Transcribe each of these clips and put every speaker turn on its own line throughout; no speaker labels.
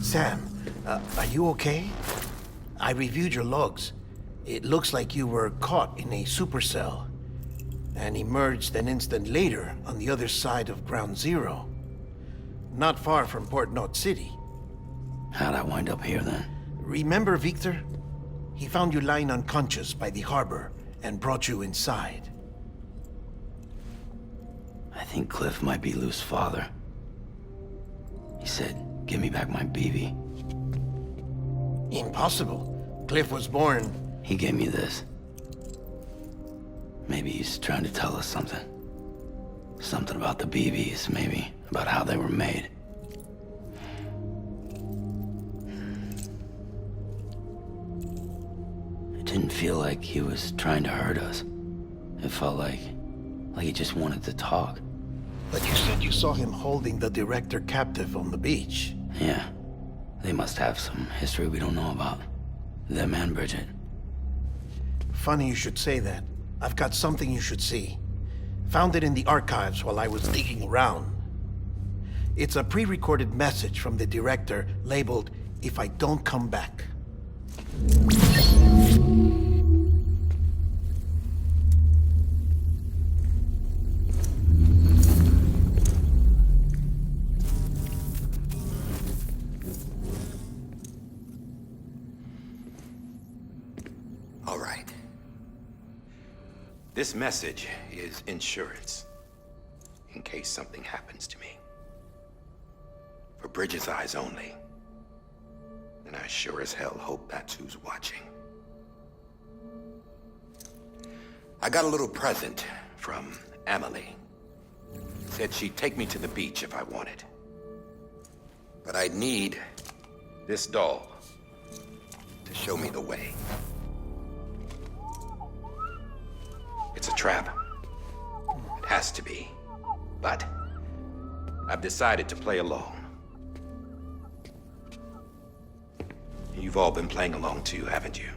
Sam, are you okay? I reviewed your logs. It looks like you were caught in a supercell and emerged an instant later on the other side of Ground Zero. Not far from Port Knot City.
How'd I wind up here then?
Remember Victor? He found you lying unconscious by the harbor and brought you inside.
I think Cliff might be Lou's father. He said, give me back my BB.
Impossible. Cliff was born...
He gave me this. Maybe he's trying to tell us something. Something about the BBs, maybe. About how they were made. It didn't feel like he was trying to hurt us. It felt like he just wanted to talk.
But you said you saw him holding the director captive on the beach.
Yeah. They must have some history we don't know about. Them and Bridget.
Funny you should say that. I've got something you should see. Found it in the archives while I was digging around. It's a pre-recorded message from the director labeled, "If I don't come back."
All right. This message is insurance, in case something happens to me. For Bridget's eyes only. And I sure as hell hope that's who's watching. I got a little present from Emily. Said she'd take me to the beach if I wanted. But I'd need this doll to show me the way. It's a trap. It has to be. But I've decided to play along. You've all been playing along too, haven't you?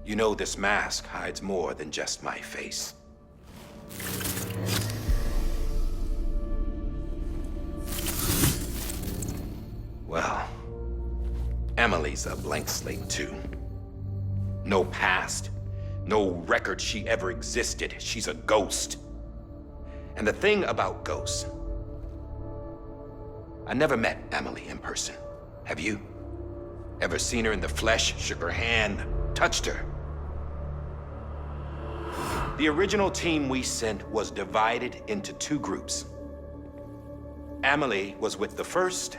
You know this mask hides more than just my face. Well, Emily's a blank slate too. No past. No record she ever existed. She's a ghost. And the thing about ghosts, I never met Emily in person. Have you? Ever seen her in the flesh, shook her hand, touched her? The original team we sent was divided into two groups. Emily was with the first.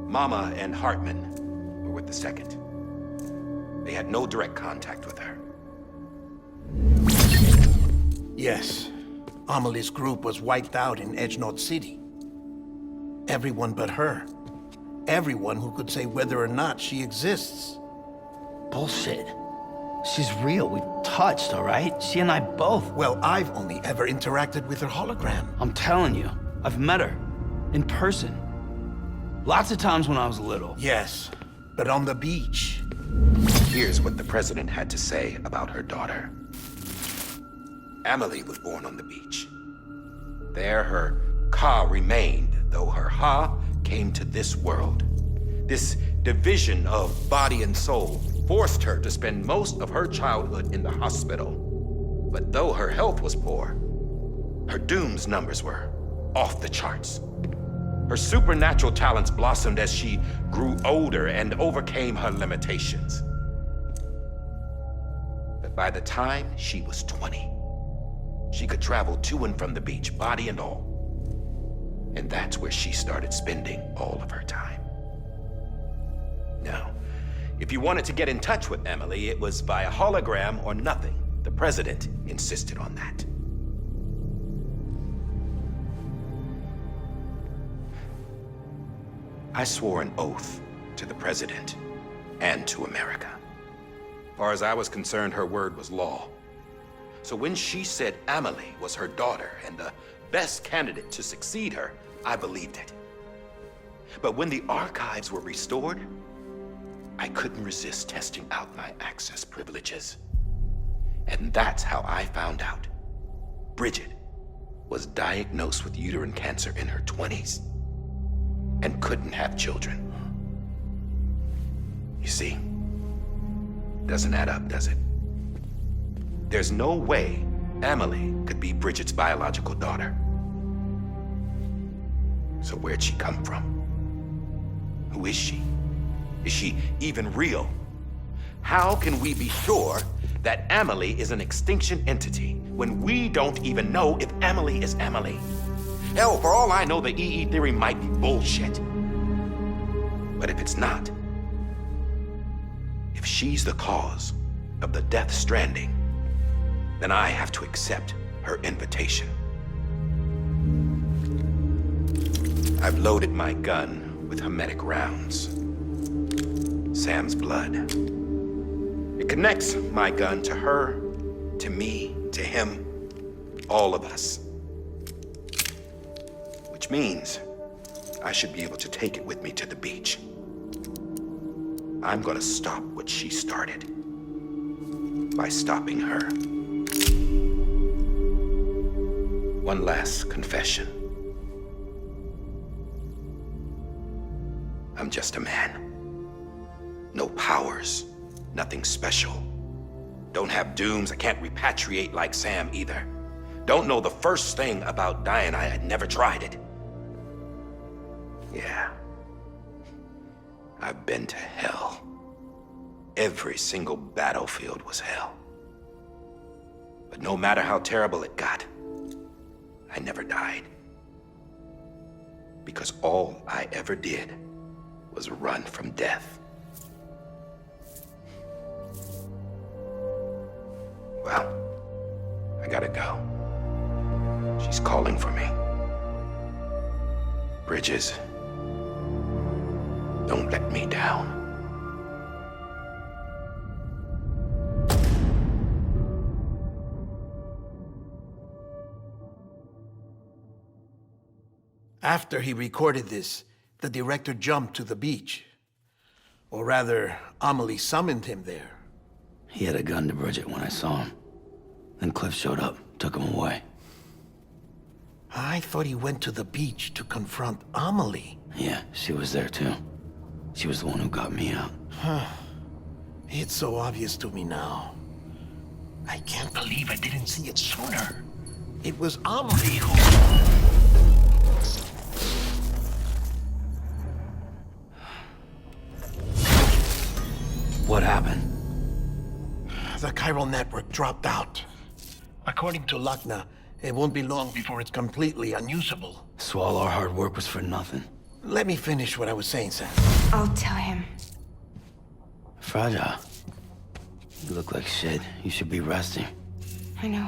Mama and Hartman were with the second. They had no direct contact with her.
Yes. Amelie's group was wiped out in Edge Knot City. Everyone but her. Everyone who could say whether or not she exists.
Bullshit. She's real. We've touched, all right? She and I both.
Well, I've only ever interacted with her hologram.
I'm telling you, I've met her. In person. Lots of times when I was little.
Yes, but on the beach.
Here's what the president had to say about her daughter. Emily was born on the beach. There her Ka remained, though her Ha came to this world. This division of body and soul forced her to spend most of her childhood in the hospital. But though her health was poor, her Doom's numbers were off the charts. Her supernatural talents blossomed as she grew older and overcame her limitations. But by the time she was 20, she could travel to and from the beach, body and all. And that's where she started spending all of her time. Now, if you wanted to get in touch with Emily, it was via hologram or nothing. The president insisted on that. I swore an oath to the president and to America. As far as I was concerned, her word was law. So when she said Emily was her daughter and the best candidate to succeed her, I believed it. But when the archives were restored, I couldn't resist testing out my access privileges. And that's how I found out Bridget was diagnosed with uterine cancer in her 20s. and couldn't have children. You see, doesn't add up, does it? There's no way Emily could be Bridget's biological daughter. So where'd she come from? Who is she? Is she even real? How can we be sure that Emily is an extinction entity when we don't even know if Emily is Emily? Hell, for all I know, the EE theory might be bullshit. But if it's not, if she's the cause of the death stranding, then I have to accept her invitation. I've loaded my gun with hermetic rounds. Sam's blood. It connects my gun to her, to me, to him, all of us. Which means I should be able to take it with me to the beach. I'm gonna stop what she started by stopping her. One last confession. I'm just a man. No powers, nothing special. Don't have dooms, I can't repatriate like Sam either. Don't know the first thing about dying, I had never tried it. Yeah. I've been to hell. Every single battlefield was hell. But no matter how terrible it got, I never died. Because all I ever did was run from death. Well, I gotta go. She's calling for me. Bridges, don't let me down.
After he recorded this, the director jumped to the beach. Or rather, Amelie summoned him there.
He had a gun to Bridget when I saw him. Then Cliff showed up, took him away.
I thought he went to the beach to confront Amelie.
Yeah, she was there too. She was the one who got me out.
It's so obvious to me now. I can't believe I didn't see it sooner. It was Amelie who...
What happened?
The chiral network dropped out. According to Lakna, it won't be long before it's completely unusable.
So all our hard work was for nothing.
Let me finish what I was saying, Sam.
I'll tell him.
Fragile. You look like shit. You should be resting.
I know.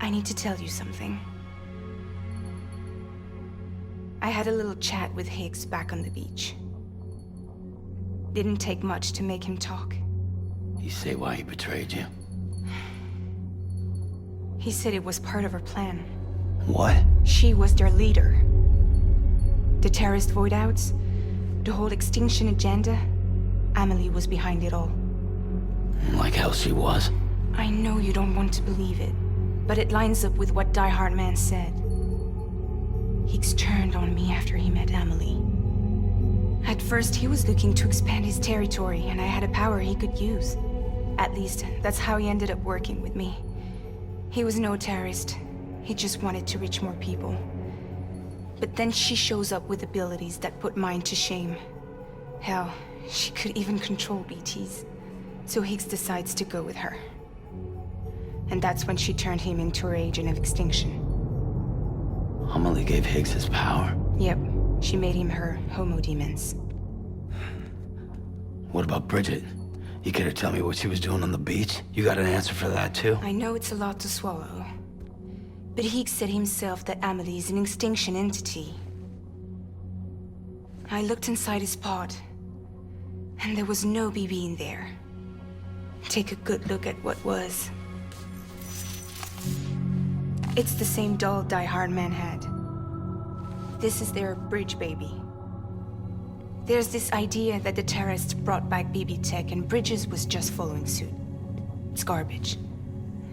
I need to tell you something. I had a little chat with Higgs back on the beach. Didn't take much to make him talk.
You say why he betrayed you?
He said it was part of her plan.
What?
She was their leader. The terrorist void-outs, the whole extinction agenda, Amelie was behind it all.
Like hell she was.
I know you don't want to believe it, but it lines up with what Die Hard Man said. Higgs turned on me after he met Amelie. At first, he was looking to expand his territory, and I had a power he could use. At least, that's how he ended up working with me. He was no terrorist. He just wanted to reach more people. But then she shows up with abilities that put mine to shame. Hell, she could even control BTs. So Higgs decides to go with her. And that's when she turned him into her agent of extinction.
Amelie gave Higgs his power?
Yep, she made him her homo demons.
What about Bridget? You care to tell me what she was doing on the beach? You got an answer for that too?
I know it's a lot to swallow. But Higgs said himself that Amelie is an extinction entity. I looked inside his pod, and there was no BB in there. Take a good look at what was. It's the same doll Die Hard Man had. This is their bridge baby. There's this idea that the terrorists brought back BB tech and Bridges was just following suit. It's garbage.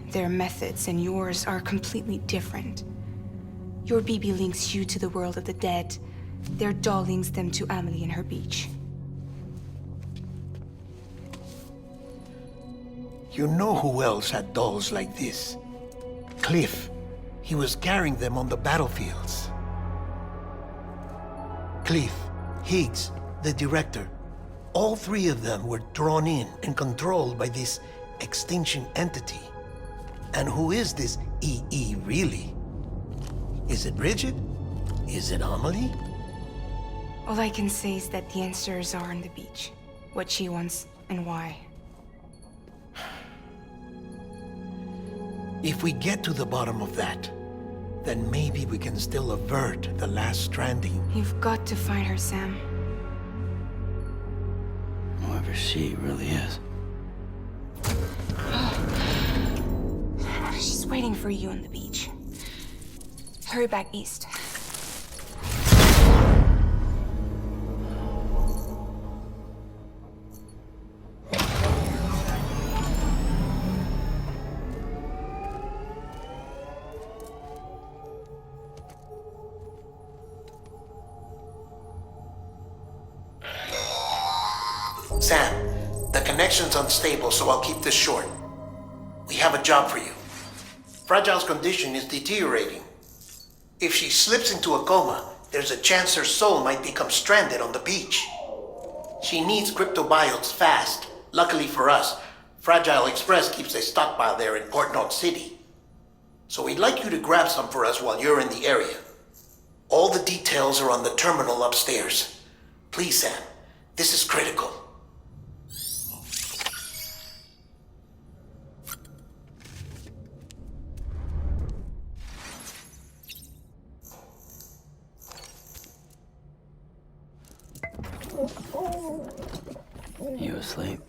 Their methods and yours are completely different. Your BB links you to the world of the dead, Their doll links them to Amelie and her beach.
You know who else had dolls like this? Cliff. He was carrying them on the battlefields. Cliff, Higgs, the director. All three of them were drawn in and controlled by this extinction entity. And who is this EE really? Is it Bridget? Is it Amelie?
All I can say is that the answers are on the beach. What she wants and why.
If we get to the bottom of that, then maybe we can still avert the last stranding.
You've got to find her, Sam.
Whoever she really is.
She's waiting for you on the beach. Hurry back east.
Sam, the connection's unstable, so I'll keep this short. We have a job for you. Fragile's condition is deteriorating. If she slips into a coma, there's a chance her soul might become stranded on the beach. She needs cryptobiotes fast. Luckily for us, Fragile Express keeps a stockpile there in Port North City. So we'd like you to grab some for us while you're in the area. All the details are on the terminal upstairs. Please, Sam, this is critical.
You asleep?